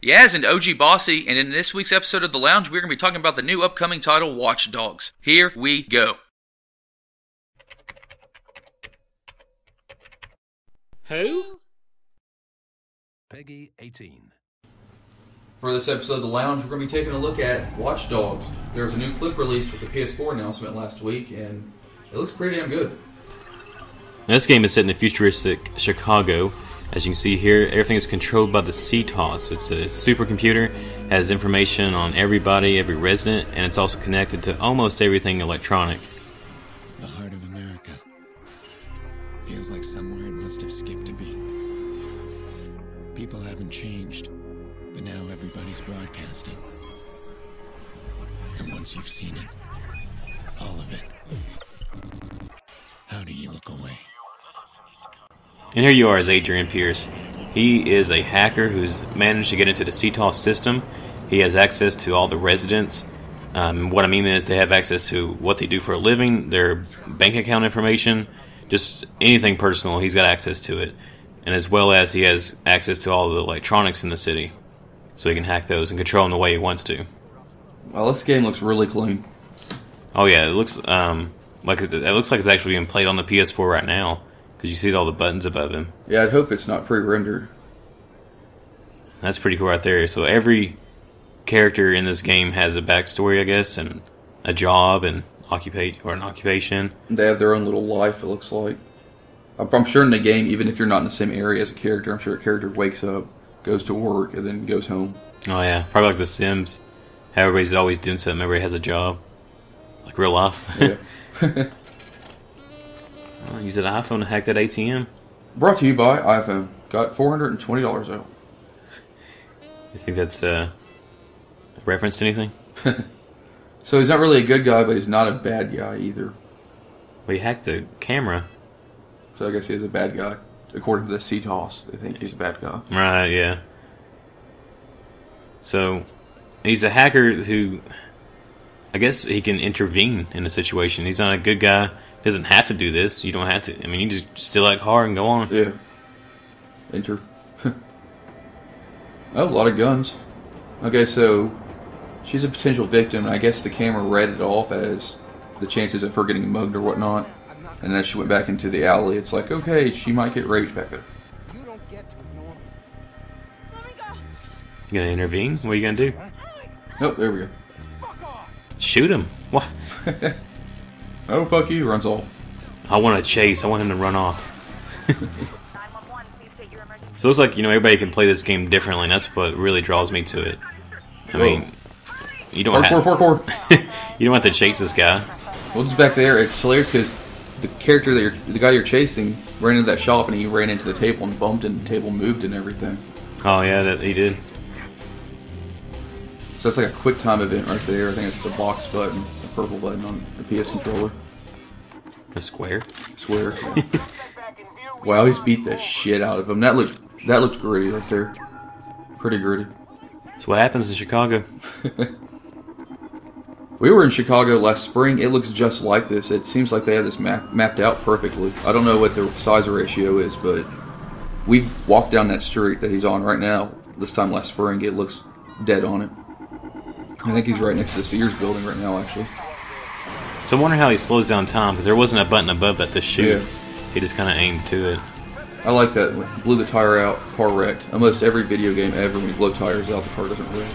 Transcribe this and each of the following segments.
Yaz and OG Bossy, and in this week's episode of The Lounge, we're going to be talking about the new upcoming title, Watch Dogs. Here we go. Who? Peggy 18. For this episode of The Lounge, we're going to be taking a look at Watch Dogs. There was a new clip released with the PS4 announcement last week, and it looks pretty damn good. Now, this game is set in a futuristic Chicago. As you can see here, everything is controlled by the CTOS. It's a supercomputer, has information on everybody, every resident, and it's also connected to almost everything electronic. The heart of America. Feels like somewhere it must have skipped a beat. People haven't changed, but now everybody's broadcasting. And once you've seen it, all of it, how do you look away? And here you are as Adrian Pierce. He is a hacker who's managed to get into the CTOS system. He has access to all the residents. What I mean is they have access to what they do for a living, their bank account information, just anything personal, he's got access to it. And as well as he has access to all the electronics in the city. So he can hack those and control them the way he wants to. Well, this game looks really clean. Oh yeah, it looks like it's actually being played on the PS4 right now. Because you see all the buttons above him. Yeah, I'd hope it's not pre-rendered. That's pretty cool right there. So every character in this game has a backstory, I guess, and a job and an occupation. They have their own little life, it looks like. I'm sure in the game, even if you're not in the same area as a character, I'm sure a character wakes up, goes to work, and then goes home. Oh yeah, probably like The Sims. How everybody's always doing something, everybody has a job. Like real life. Yeah. Use that iPhone to hack that ATM. Brought to you by iPhone. Got $420 out. You think that's a reference to anything? So he's not really a good guy, but he's not a bad guy either. Well, he hacked the camera. So I guess he is a bad guy. According to the CTOS, they think he's a bad guy. Right, yeah. So, he's a hacker who, I guess he can intervene in a situation. He's not a good guy. Doesn't have to do this. You don't have to. I mean, you just steal that car and go on. Yeah. Enter. Oh, a lot of guns. Okay, so she's a potential victim. I guess the camera read it off as the chances of her getting mugged or whatnot. And as she went back into the alley, it's like, okay, she might get raped back there. You don't get to ignore me. Let me go. You gonna intervene? What are you gonna do? Oh, there we go. Fuck off. Shoot him. What? Oh, fuck you, runs off. I want to chase. I want him to run off. So it looks like, everybody can play this game differently, and that's what really draws me to it. I mean, you don't you don't have to chase this guy. Well, just back there, it's hilarious because the character the guy you're chasing ran into that shop and he ran into the table and bumped and the table moved and everything. Oh yeah, he did. So that's like a quick time event right there. I think it's the box button, the purple button on the PS controller. A square? Square. Yeah. Wow, he's beat the shit out of him. That looked gritty right there. Pretty gritty. That's what happens in Chicago. We were in Chicago last spring. It looks just like this. It seems like they have this mapped out perfectly. I don't know what the size ratio is, but we walked down that street that he's on right now. This time last spring, it looks dead on it. I think he's right next to the Sears building right now, actually. So I'm wondering how he slows down time, because there wasn't a button above that to shoot. Yeah. He just kind of aimed to it. I like that. Blew the tire out, car wrecked. Almost every video game ever, when you blow tires out, the car doesn't wreck.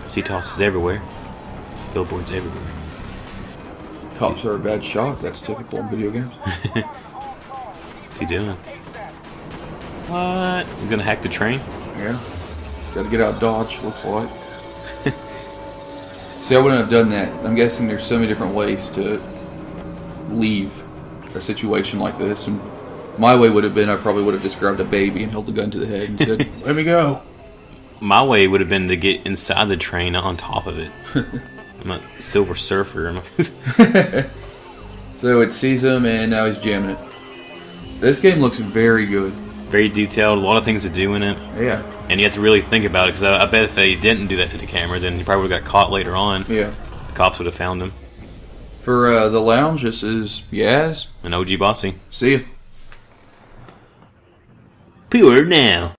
CTOS is everywhere. Billboards everywhere. Cops are a bad shot. That's typical in video games. What's he doing? What? He's gonna hack the train? Yeah. Got to get out Dodge, looks like. See, I wouldn't have done that. I'm guessing there's so many different ways to leave a situation like this. And my way would have been, I probably would have just grabbed a baby and held the gun to the head and said, let me go. My way would have been to get inside the train, not on top of it. I'm a Silver Surfer. So it sees him, and now he's jamming it. This game looks very good. Very detailed, a lot of things to do in it. Yeah. And you have to really think about it, because I bet if they didn't do that to the camera, then he probably would have got caught later on. Yeah. The cops would have found him. For The Lounge, this is Yaz. And OG Bossy. See ya. Pure now.